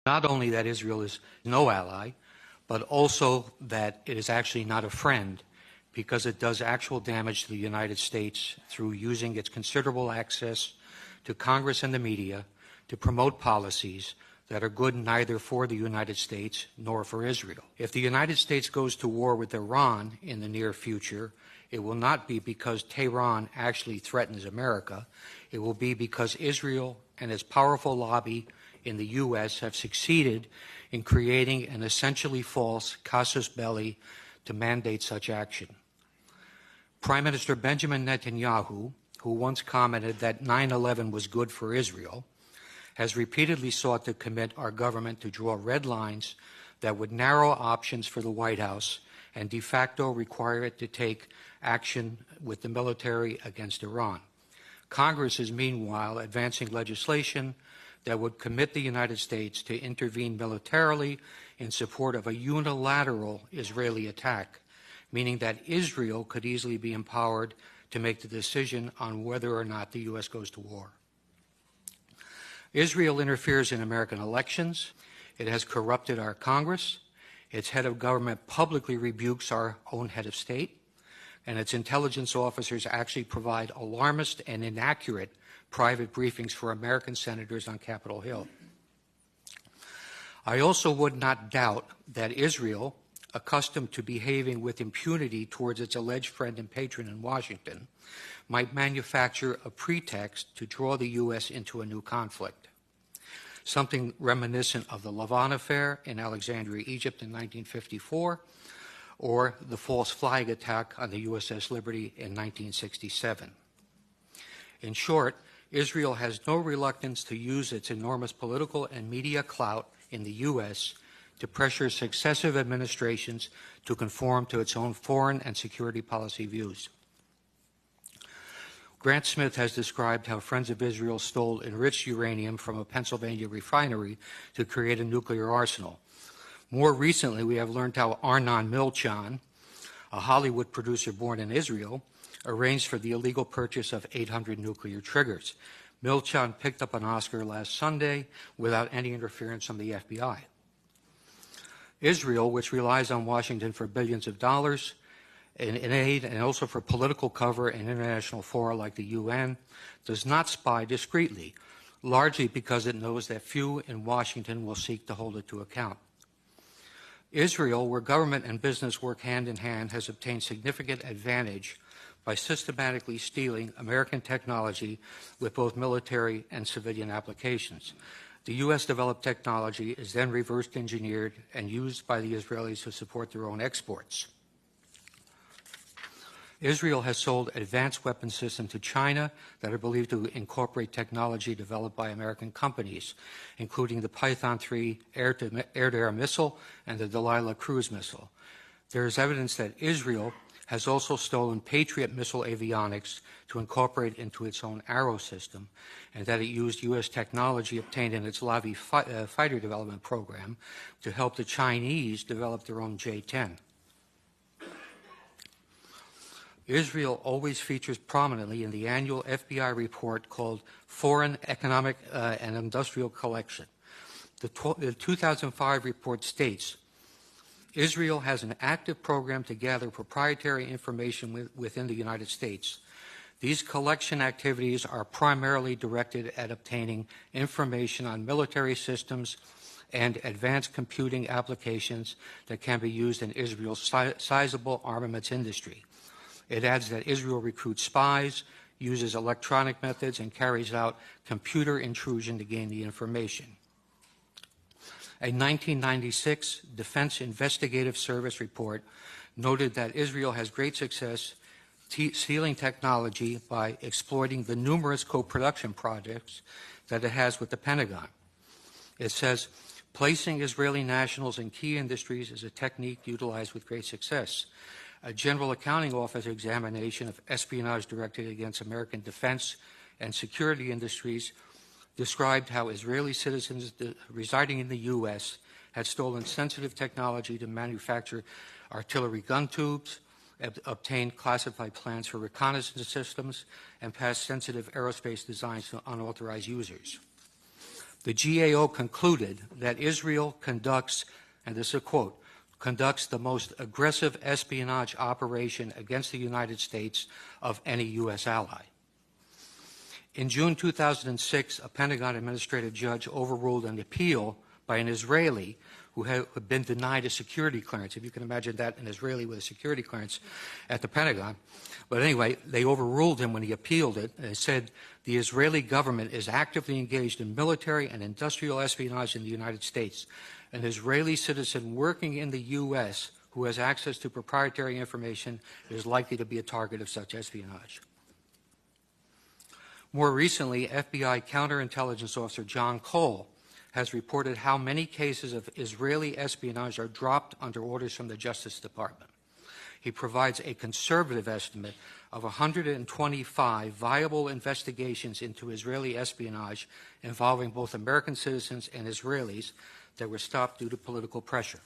Not only that Israel is no ally, but also that it is actually not a friend because it does actual damage to the United States through using its considerable access to Congress and the media to promote policies that are good neither for the United States nor for Israel. If the United States goes to war with Iran in the near future, it will not be because Tehran actually threatens America. It will be because Israel and its powerful lobby in the U.S. have succeeded in creating an essentially false casus belli to mandate such action. Prime Minister Benjamin Netanyahu, who once commented that 9/11 was good for Israel, has repeatedly sought to commit our government to draw red lines that would narrow options for the White House and de facto require it to take action with the military against Iran. Congress is meanwhile advancing legislation that would commit the United States to intervene militarily in support of a unilateral Israeli attack, meaning that Israel could easily be empowered to make the decision on whether or not the U.S. goes to war. Israel interferes in American elections. It has corrupted our Congress. Its head of government publicly rebukes our own head of state. And its intelligence officers actually provide alarmist and inaccurate private briefings for American senators on Capitol Hill. I also would not doubt that Israel, accustomed to behaving with impunity towards its alleged friend and patron in Washington, might manufacture a pretext to draw the U.S. into a new conflict, something reminiscent of the Lavon affair in Alexandria, Egypt in 1954, or the false flag attack on the USS Liberty in 1967. In short, Israel has no reluctance to use its enormous political and media clout in the U.S. to pressure successive administrations to conform to its own foreign and security policy views. Grant Smith has described how Friends of Israel stole enriched uranium from a Pennsylvania refinery to create a nuclear arsenal. More recently, we have learned how Arnon Milchan, a Hollywood producer born in Israel, arranged for the illegal purchase of 800 nuclear triggers. Milchan picked up an Oscar last Sunday without any interference from the FBI. Israel, which relies on Washington for billions of dollars in aid and also for political cover in international fora like the UN, does not spy discreetly, largely because it knows that few in Washington will seek to hold it to account. Israel, where government and business work hand in hand, has obtained significant advantage by systematically stealing American technology with both military and civilian applications. The U.S.-developed technology is then reverse engineered and used by the Israelis to support their own exports. Israel has sold advanced weapon systems to China that are believed to incorporate technology developed by American companies, including the Python 3 air-to-air missile and the Delilah cruise missile. There is evidence that Israel has also stolen Patriot missile avionics to incorporate into its own Arrow system, and that it used U.S. technology obtained in its Lavi fighter development program to help the Chinese develop their own J-10. Israel always features prominently in the annual FBI report called Foreign Economic and Industrial Collection. The 2005 report states, Israel has an active program to gather proprietary information within the United States. These collection activities are primarily directed at obtaining information on military systems and advanced computing applications that can be used in Israel's sizable armaments industry. It adds that Israel recruits spies, uses electronic methods, and carries out computer intrusion to gain the information. A 1996 Defense Investigative Service report noted that Israel has great success stealing technology by exploiting the numerous co-production projects that it has with the Pentagon. It says, placing Israeli nationals in key industries is a technique utilized with great success. A General Accounting Office examination of espionage directed against American defense and security industries described how Israeli citizens residing in the U.S. had stolen sensitive technology to manufacture artillery gun tubes, obtained classified plans for reconnaissance systems, and passed sensitive aerospace designs to unauthorized users. The GAO concluded that Israel conducts, and this is a quote, conducts the most aggressive espionage operation against the United States of any U.S. ally. In June 2006, a Pentagon administrative judge overruled an appeal by an Israeli who had been denied a security clearance. If you can imagine that, an Israeli with a security clearance at the Pentagon. But anyway, they overruled him when he appealed it. They said the Israeli government is actively engaged in military and industrial espionage in the United States. An Israeli citizen working in the U.S. who has access to proprietary information is likely to be a target of such espionage. More recently, FBI counterintelligence officer John Cole has reported how many cases of Israeli espionage are dropped under orders from the Justice Department. He provides a conservative estimate of 125 viable investigations into Israeli espionage involving both American citizens and Israelis that were stopped due to political pressure.